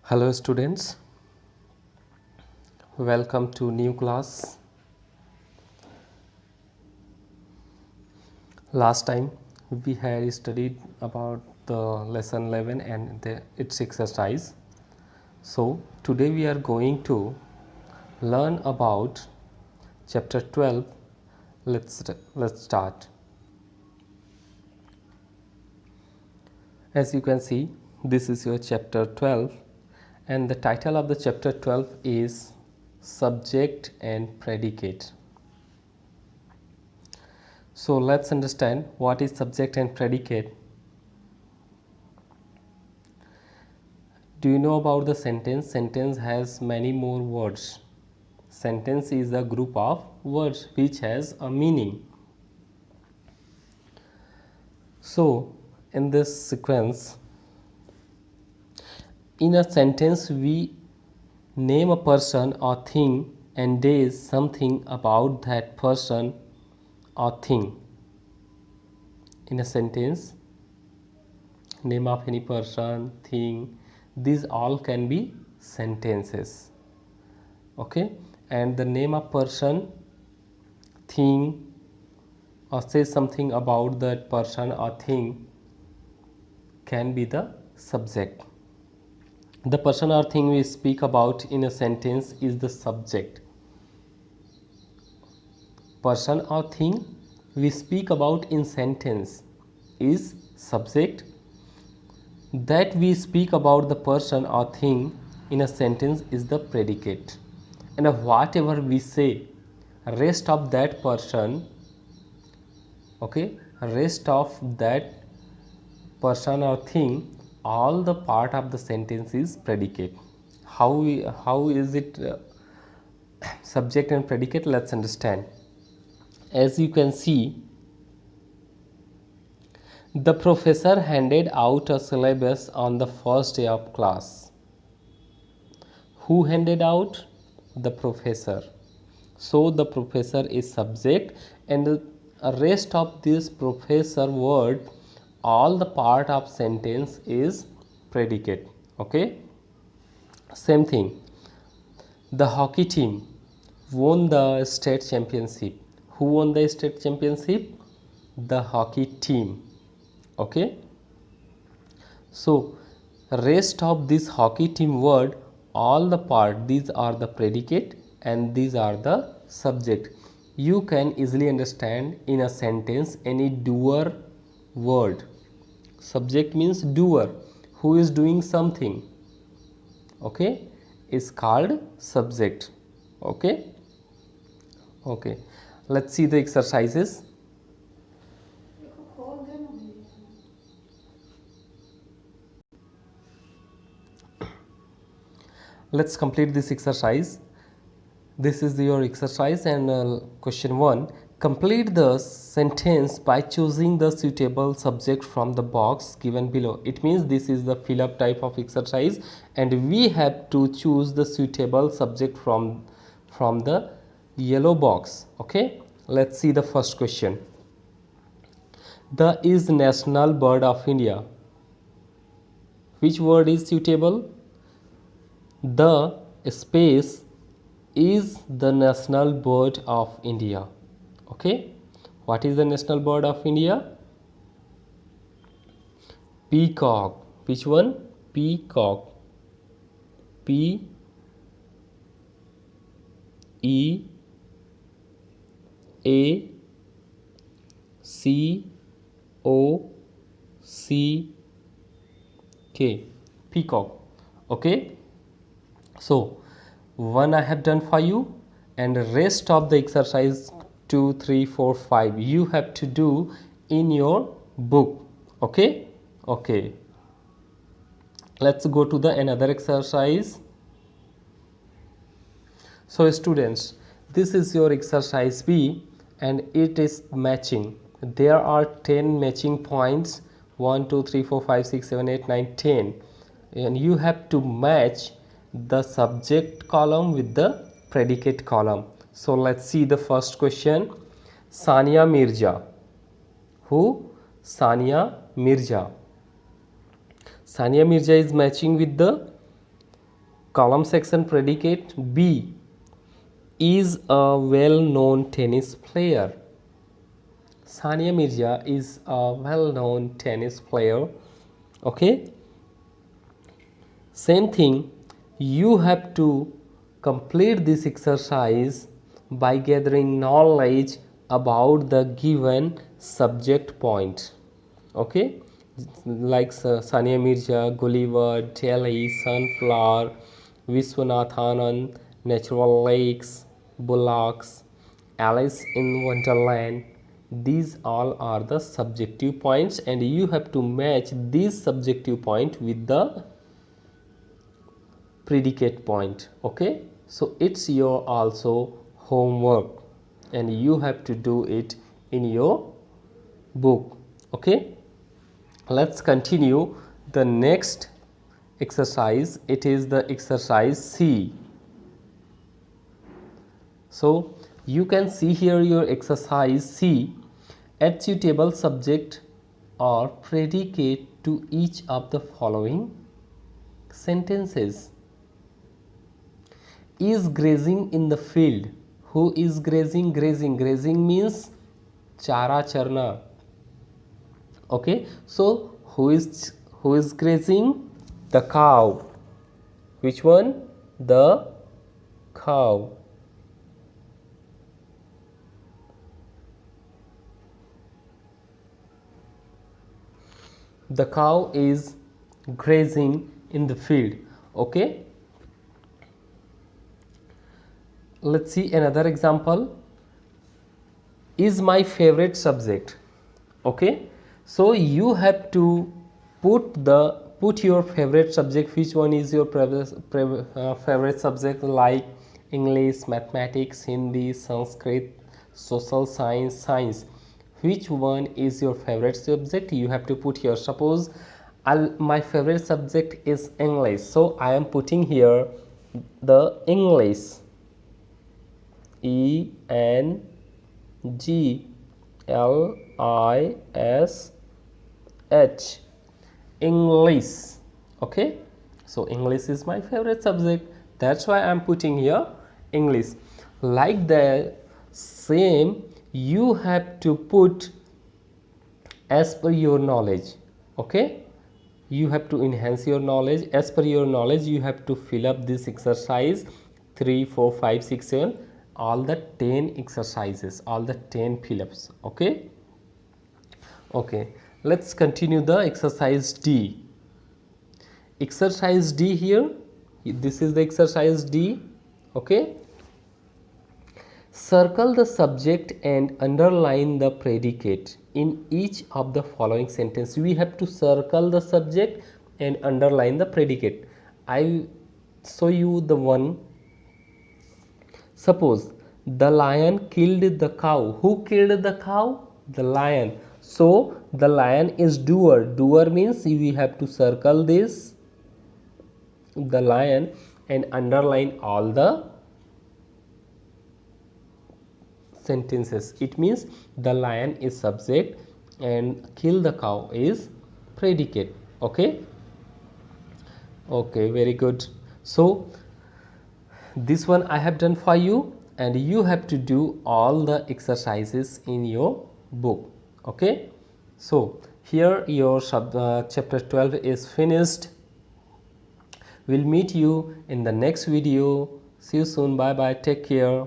Hello students, welcome to new class. Last time we had studied about the lesson 11 and its exercise. So today we are going to learn about chapter 12. Let's start. As you can see, this is your chapter 12 and the title of the chapter 12 is Subject and Predicate. So let's understand what is subject and predicate. Do you know about the sentence? Sentence has many more words. Sentence is a group of words which has a meaning. So in this sequence, in a sentence we name a person or thing and say something about that person or thing. In a sentence, name of any person, thing, these all can be sentences. Okay, and the name of person, thing, or say something about that person or thing can be the subject. The person or thing we speak about in a sentence is the subject. Person or thing we speak about in sentence is subject. That we speak about the person or thing in a sentence is the predicate. And whatever we say, rest of that person, okay, rest of that person or thing, all the part of the sentence is predicate. How is it subject and predicate? Let's understand. As you can see, the professor handed out a syllabus on the first day of class. Who handed out? The professor. So the professor is subject and the rest of this professor word, all the part of sentence is predicate. Okay, same thing. The hockey team won the state championship. Who won the state championship? The hockey team. Okay, so rest of this hockey team word, all the part, these are the predicate and these are the subject. You can easily understand in a sentence any doer word. Subject means doer, who is doing something, okay, is called subject. Okay, let's see the exercises. Let's complete this exercise. This is your exercise and question 1. Complete the sentence by choosing the suitable subject from the box given below. It means this is the fill up type of exercise and we have to choose the suitable subject from the yellow box. Okay, let's see the first question. The is national bird of India. Which word is suitable? The space is the national bird of India. Okay, what is the national bird of India? Peacock. Which one? Peacock. P E A C O C K. Peacock. Okay, so one I have done for you and the rest of the exercise 2, 3, 4, 5 you have to do in your book. Okay, let's go to the another exercise. So students, this is your exercise B and it is matching. There are 10 matching points, 1 2 3 4 5 6 7 8 9 10, and you have to match the subject column with the predicate column. So let's see the first question. Sania Mirza. Who? Sania Mirza. Sania Mirza is matching with the Column section predicate. B is a well-known tennis player. Sania Mirza is a well-known tennis player. Okay. Same thing, you have to complete this exercise by gathering knowledge about the given subject point. Okay, like Sania Mirza, Gulliver, Delhi, Sunflower, Vishwanath Anand, Natural Lakes, Bullocks, Alice in Wonderland. These all are the subjective points, and you have to match this subjective point with the predicate point. Okay, so it's your also homework, and you have to do it in your book. Okay, let's continue the next exercise. It is the exercise C. So you can see here your exercise C. Add suitable subject or predicate to each of the following sentences. Is grazing in the field. Who is grazing? Grazing means chara charna. Okay, so who is grazing? The cow. Which one? The cow. The cow is grazing in the field. Okay, let's see another example. Is my favorite subject. Okay, so you have to put your favorite subject. Which one is your favorite subject? Like English, mathematics, Hindi, Sanskrit, social science. Which one is your favorite subject? You have to put here. Suppose my favorite subject is English, so I am putting here the English, ENGLISH, English. Okay, so English is my favorite subject, that's why I am putting here English. Like the same, you have to put as per your knowledge. Okay, you have to enhance your knowledge. As per your knowledge, you have to fill up this exercise 3, 4, 5, 6, 7, all the 10 exercises, all the 10 fill-ups. Okay, okay, let's continue the exercise D. Exercise D here, this is the exercise D. Okay, circle the subject and underline the predicate in each of the following sentence. We have to circle the subject and underline the predicate. I show you the one. Suppose the lion killed the cow. Who killed the cow? The lion. So the lion is doer. Doer means we have to circle this, the lion, and underline all the sentences. It means the lion is subject and kill the cow is predicate. Okay, okay, very good. So this one I have done for you, and you have to do all the exercises in your book. Okay, so here your chapter 12 is finished. We'll meet you in the next video. See you soon. Bye bye. Take care.